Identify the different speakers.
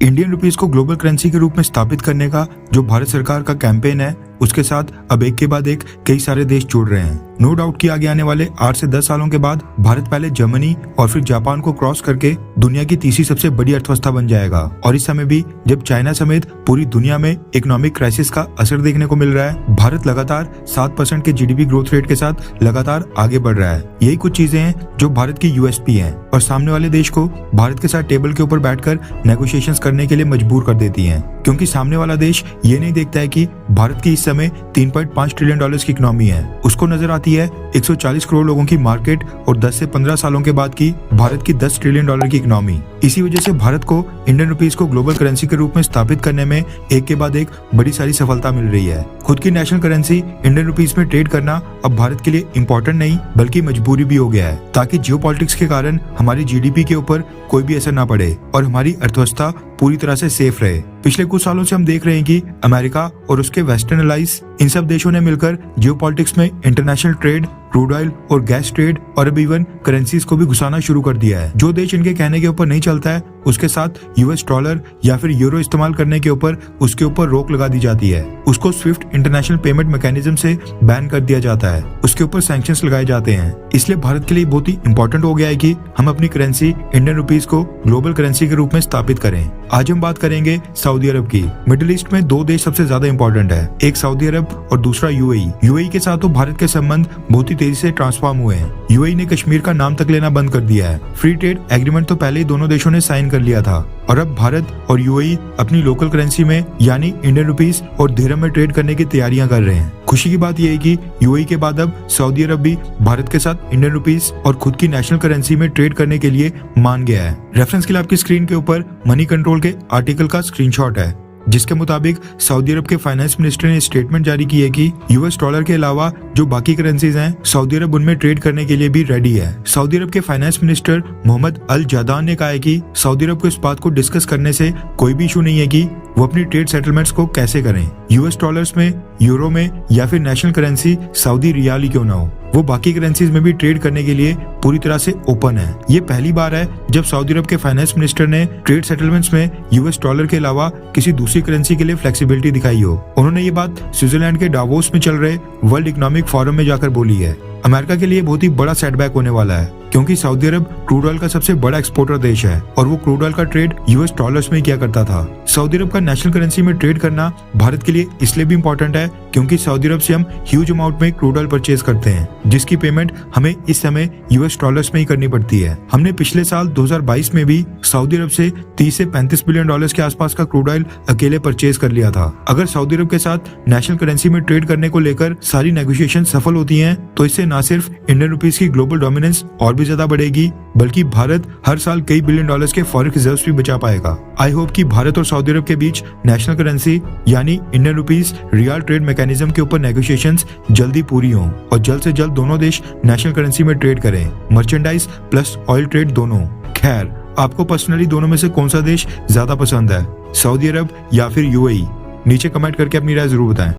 Speaker 1: Indian rupees को global currency के रूप में स्थापित करने का जो भारत सरकार का कैंपेन है, उसके साथ अब एक के बाद एक कई सारे देश जुड़ रहे हैं। नो डाउट कि आगे आने वाले 8 से 10 सालों के बाद भारत पहले जर्मनी और फिर जापान को क्रॉस करके दुनिया की तीसरी सबसे बड़ी अर्थव्यवस्था बन जाएगा। और इस समय भी जब चाइना समेत पूरी दुनिया में इकोनॉमिक क्राइसिस का असर देखने को मिल रहा है, भारत लगातार 7% के जीडीपी ग्रोथ रेट के साथ लगातार आगे बढ़ रहा है। यही कुछ चीजें हैं जो भारत की यूएसपी हैं और सामने वाले देश को भारत के साथ टेबल के ऊपर बैठकर नेगोशिएशंस करने के लिए मजबूर कर देती हैं, क्योंकि सामने वाला देश ये नहीं देखता है कि भारत की इस समय 3.5 ट्रिलियन डॉलर्स की इकोनॉमी है। उसको नजर आती है 140 करोड़ लोगों की मार्केट और 10 से 15 सालों के बाद की भारत की 10 ट्रिलियन डॉलर की इकोनॉमी। इसी वजह से भारत को इंडियन रुपीस को ग्लोबल करेंसी के रूप में स्थापित करने में एक के बाद एक बड़ी सारी सफलता मिल रही है। खुद की नेशनल करेंसी इंडियन रुपीस में ट्रेड करना अब भारत के लिए इम्पोर्टेंट नहीं बल्कि मजबूरी भी हो गया है, ताकि जियोपॉलिटिक्स के कारण हमारी जीडीपी के ऊपर कोई भी असर ना पड़े और हमारी अर्थव्यवस्था पूरी तरह से सेफ रहे। पिछले कुछ सालों से हम देख रहे हैं कि अमेरिका और उसके वेस्टर्न अलाइज इन सब देशों ने मिलकर जियोपॉलिटिक्स में इंटरनेशनल ट्रेड, क्रूड ऑयल और गैस ट्रेड और अब इवन करेंसीज को भी घुसाना शुरू कर दिया है। जो देश इनके कहने के ऊपर नहीं चलता है, उसके साथ यूएस डॉलर या फिर यूरो इस्तेमाल करने के ऊपर उसके ऊपर रोक लगा दी जाती है। उसको स्विफ्ट इंटरनेशनल पेमेंट मैकेनिज्म से बैन कर दिया जाता है, उसके ऊपर सैंक्शंस लगाए जाते हैं। इसलिए भारत के लिए बहुत ही इंपॉर्टेंट हो गया है कि हम अपनी करेंसी इंडियन रुपीस को ग्लोबल करेंसी के रूप में स्थापित करें। आज हम बात करेंगे सऊदी अरब की। मिडिल ईस्ट में 2 देश सबसे ज्यादा इंपॉर्टेंट है, एक सऊदी अरब और दूसरा यूएई। यूएई के साथ तो भारत के संबंध बहुत ही तेजी से ट्रांसफॉर्म हुए हैं। यूएई ने कश्मीर का नाम तक लेना बंद कर दिया है। फ्री ट्रेड एग्रीमेंट तो पहले ही दोनों देशों ने साइन कर लिया था और अब भारत और यूएई अपनी लोकल करेंसी में यानी इंडियन रुपीस और दिरहम में ट्रेड करने की तैयारियां कर रहे हैं। खुशी की बात यह है कि यूएई के बाद अब सऊदी अरब भी भारत के साथ इंडियन रुपीस और खुद की नेशनल करेंसी में ट्रेड करने के लिए मान गया है। रेफरेंस के लिए आपकी स्क्रीन के ऊपर मनी कंट्रोल के आर्टिकल का स्क्रीनशॉट है, जिसके मुताबिक सऊदी अरब के फाइनेंस मिनिस्टर ने स्टेटमेंट जारी की है कि यूएस डॉलर के अलावा जो बाकी करेंसीज हैं, सऊदी अरब उनमें ट्रेड करने के लिए भी रेडी है। सऊदी अरब के फाइनेंस मिनिस्टर मोहम्मद अल जादान ने कहा है कि सऊदी अरब को इस बात को डिस्कस करने से कोई भी इशू नहीं है कि वो अपनी ट्रेड सेटलमेंट्स को कैसे करें, यूएस डॉलर्स में, यूरो में या फिर नेशनल करेंसी सऊदी रियाल ही क्यों ना हो, वो बाकी करेंसीज में भी ट्रेड करने के लिए पूरी तरह से ओपन है। ये पहली बार है जब सऊदी अरब के फाइनेंस मिनिस्टर ने ट्रेड सेटलमेंट्स में यूएस डॉलर के अलावा किसी दूसरी करेंसी के लिए फ्लेक्सिबिलिटी दिखाई हो। उन्होंने ये बात स्विट्जरलैंड के डावोस में चल रहे वर्ल्ड इकोनॉमिक फोरम में जाकर बोली है। अमेरिका के लिए बहुत ही बड़ा सेटबैक होने वाला है, क्योंकि सऊदी अरब क्रूड ऑयल का सबसे बड़ा एक्सपोर्टर देश है और वो क्रूड ऑयल का ट्रेड यूएस डॉलर्स में किया करता था। सऊदी अरब का नेशनल करेंसी में ट्रेड करना भारत के लिए इसलिए भी इम्पोर्टेंट है क्योंकि सऊदी अरब से हम ह्यूज अमाउंट में क्रूड ऑयल परचेज करते हैं, जिसकी पेमेंट हमें इस समय यूएस डॉलर्स में ही करनी पड़ती है। हमने पिछले साल 2022 में भी सऊदी अरब से 30 से 35 बिलियन डॉलर्स के आसपास का क्रूड ऑयल अकेले परचेज कर लिया था। अगर सऊदी अरब के साथ नेशनल करेंसी में ट्रेड करने को लेकर सारी नेगोशिएशन सफल होती हैं, तो इससे न सिर्फ इंडियन रुपीस की ग्लोबल डोमिनेंस और भी ज्यादा बढ़ेगी, बल्कि भारत हर साल कई बिलियन डॉलर्स के फॉरेन रिजर्व्स भी बचा पाएगा। आई होप कि भारत और सऊदी अरब के बीच नेशनल करेंसी यानी Indian rupees real trade mechanism के ऊपर नेगोशिएशंस जल्दी पूरी हों और जल्द से जल्द दोनों देश नेशनल करेंसी में ट्रेड करें, मर्चेंडाइज प्लस ऑयल ट्रेड दोनों। खैर, आपको पर्सनली दोनों में से कौन सा देश ज्यादा पसंद है, सऊदी अरब या फिर यूएई? नीचे कमेंट करके अपनी राय जरूर बताएं।